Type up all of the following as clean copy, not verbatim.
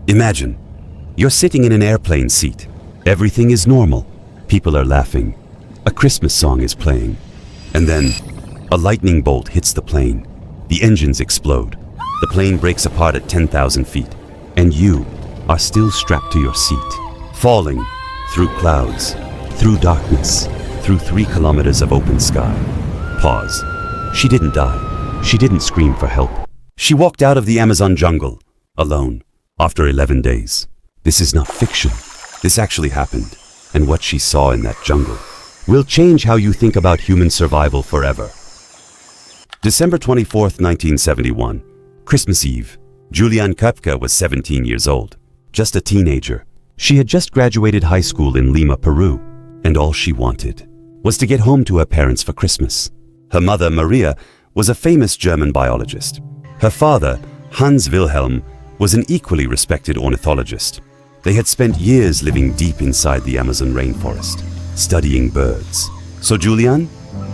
Imagine, you're sitting in an airplane seat. Everything is normal. People are laughing. A Christmas song is playing. And then, a lightning bolt hits the plane. The engines explode. The plane breaks apart at 10,000 feet. And you are still strapped to your seat, falling through clouds, through darkness, through 3 kilometers of open sky. Pause. She didn't die. She didn't scream for help. She walked out of the Amazon jungle, alone, after 11 days. This is not fiction. This actually happened. And what she saw in that jungle will change how you think about human survival forever. December 24th, 1971, Christmas Eve. Juliane Koepcke was 17 years old, just a teenager. She had just graduated high school in Lima, Peru, and all she wanted was to get home to her parents for Christmas. Her mother, Maria, was a famous German biologist. Her father, Hans Wilhelm, was an equally respected ornithologist. They had spent years living deep inside the Amazon rainforest, studying birds. So Juliane?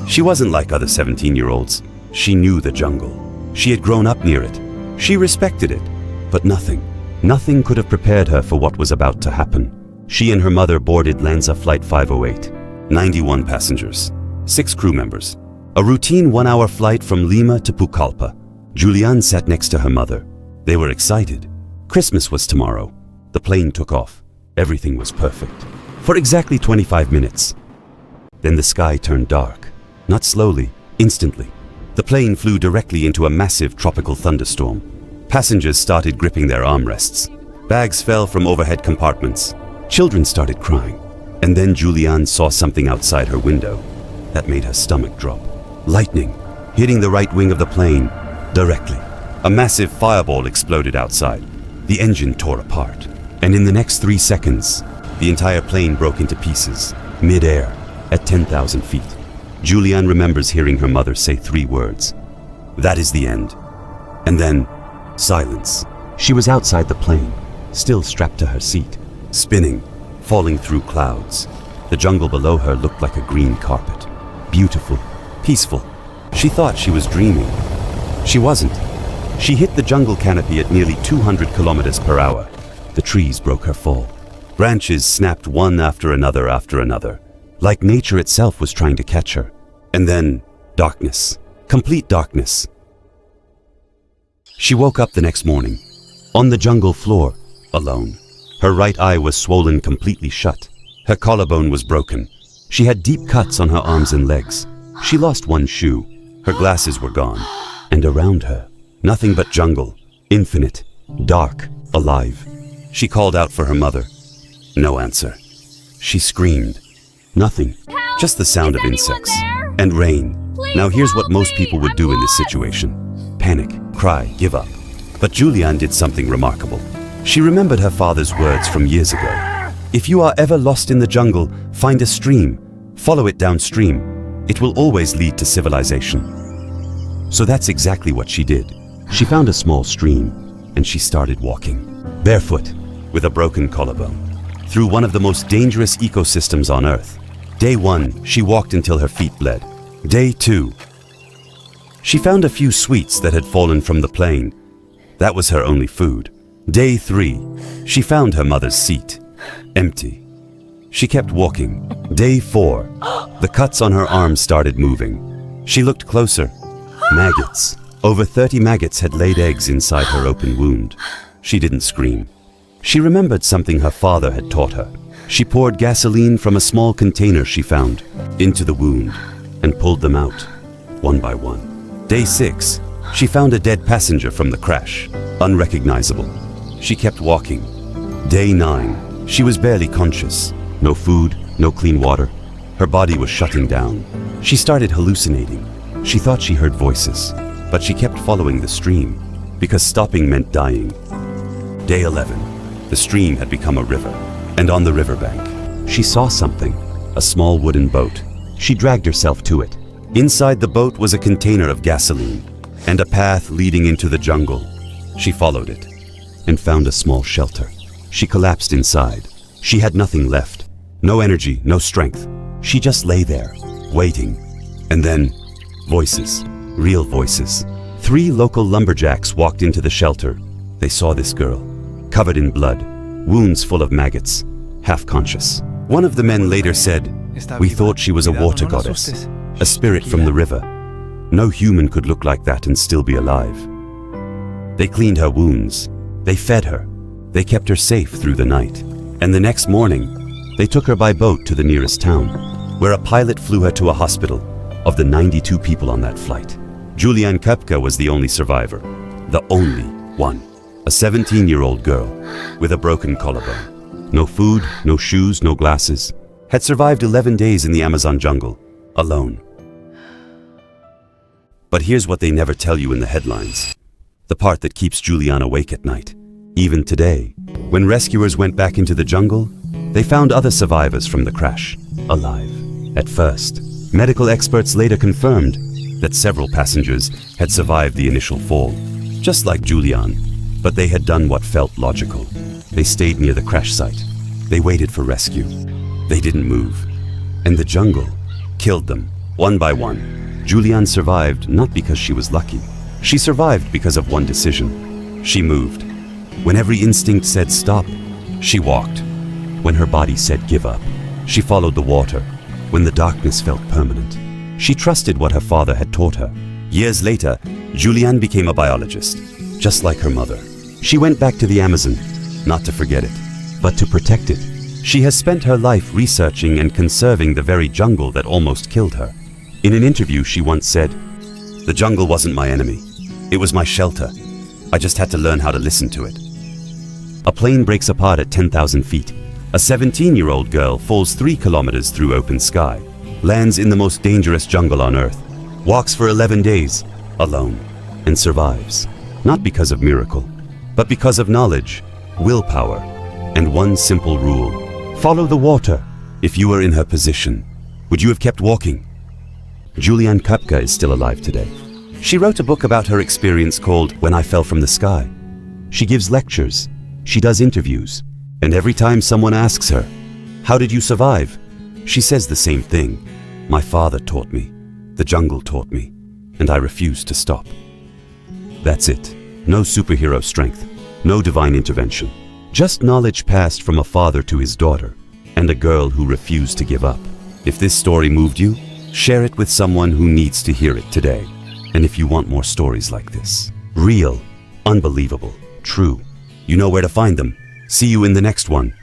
She wasn't like other 17-year-olds. She knew the jungle. She had grown up near it. She respected it. But nothing could have prepared her for what was about to happen. She and her mother boarded LANSA Flight 508. 91 passengers, 6 crew members. A routine 1-hour flight from Lima to Pucallpa. Juliane sat next to her mother. They were excited. Christmas was tomorrow. The plane took off. Everything was perfect. For exactly 25 minutes. Then the sky turned dark. Not slowly, instantly. The plane flew directly into a massive tropical thunderstorm. Passengers started gripping their armrests. Bags fell from overhead compartments. Children started crying. And then Juliane saw something outside her window. That made her stomach drop. Lightning, hitting the right wing of the plane, directly. A massive fireball exploded outside. The engine tore apart. And in the next 3 seconds, the entire plane broke into pieces, mid-air, at 10,000 feet. Juliane remembers hearing her mother say 3 words. That is the end. And then, silence. She was outside the plane, still strapped to her seat, spinning, falling through clouds. The jungle below her looked like a green carpet. Beautiful, peaceful. She thought she was dreaming. She wasn't. She hit the jungle canopy at nearly 200 kilometers per hour. The trees broke her fall. Branches snapped one after another, like nature itself was trying to catch her. And then, darkness. Complete darkness. She woke up the next morning, on the jungle floor, alone. Her right eye was swollen completely shut. Her collarbone was broken. She had deep cuts on her arms and legs. She lost 1 shoe. Her glasses were gone. And around her, nothing but jungle, infinite, dark, alive. She called out for her mother. No answer. She screamed. Nothing. Help! Just the sound Is of insects. anyone there? And rain. Please Now here's what help most me. people would I'm do in this lost. situation. Panic, cry, give up. But Juliane did something remarkable. She remembered her father's words from years ago. If you are ever lost in the jungle, find a stream. Follow it downstream. It will always lead to civilization. So that's exactly what she did. She found a small stream, and she started walking, barefoot, with a broken collarbone, through one of the most dangerous ecosystems on Earth. Day 1, she walked until her feet bled. Day 2, she found a few sweets that had fallen from the plane. That was her only food. Day 3, she found her mother's seat, empty. She kept walking. Day 4, the cuts on her arms started moving. She looked closer. Maggots. Over 30 maggots had laid eggs inside her open wound. She didn't scream. She remembered something her father had taught her. She poured gasoline from a small container she found into the wound and pulled them out, one by one. Day 6, she found a dead passenger from the crash, unrecognizable. She kept walking. Day 9, she was barely conscious. No food, no clean water. Her body was shutting down. She started hallucinating. She thought she heard voices, but she kept following the stream because stopping meant dying. Day 11, the stream had become a river, and on the riverbank, she saw something, a small wooden boat. She dragged herself to it. Inside the boat was a container of gasoline and a path leading into the jungle. She followed it and found a small shelter. She collapsed inside. She had nothing left, no energy, no strength. She just lay there, waiting. And then, voices, real voices. 3 local lumberjacks walked into the shelter. They saw this girl. covered in blood, wounds full of maggots, half conscious. One of the men later said, "We thought she was a water goddess, a spirit from the river. No human could look like that and still be alive." They cleaned her wounds, they fed her, they kept her safe through the night. And the next morning, they took her by boat to the nearest town, where a pilot flew her to a hospital. Of the 92 people on that flight, Juliane Koepcke was the only survivor, the only one. A 17-year-old girl with a broken collarbone. No food, no shoes, no glasses. Had survived 11 days in the Amazon jungle, alone. But here's what they never tell you in the headlines. The part that keeps Juliane awake at night. Even today, when rescuers went back into the jungle, they found other survivors from the crash, alive. At first, medical experts later confirmed that several passengers had survived the initial fall, just like Juliane, but they had done what felt logical. They stayed near the crash site. They waited for rescue. They didn't move. And the jungle killed them, one by one. Juliane survived not because she was lucky. She survived because of one decision. She moved. When every instinct said stop, she walked. When her body said give up, she followed the water. When the darkness felt permanent, she trusted what her father had taught her. Years later, Juliane became a biologist, just like her mother. She went back to the Amazon, not to forget it, but to protect it. She has spent her life researching and conserving the very jungle that almost killed her. In an interview, she once said, "The jungle wasn't my enemy. It was my shelter. I just had to learn how to listen to it." A plane breaks apart at 10,000 feet. A 17-year-old girl falls 3 kilometers through open sky, lands in the most dangerous jungle on Earth, walks for 11 days, alone, and survives. Not because of miracle, but because of knowledge, willpower, and one simple rule. Follow the water. If you were in her position, would you have kept walking? Juliane Koepcke is still alive today. She wrote a book about her experience called When I Fell from the Sky. She gives lectures. She does interviews. And every time someone asks her, "How did you survive?" she says the same thing. "My father taught me. The jungle taught me. And I refused to stop." That's it. No superhero strength. No divine intervention. Just knowledge passed from a father to his daughter, and a girl who refused to give up. If this story moved you, share it with someone who needs to hear it today. And if you want more stories like this, real, unbelievable, true, you know where to find them. See you in the next one.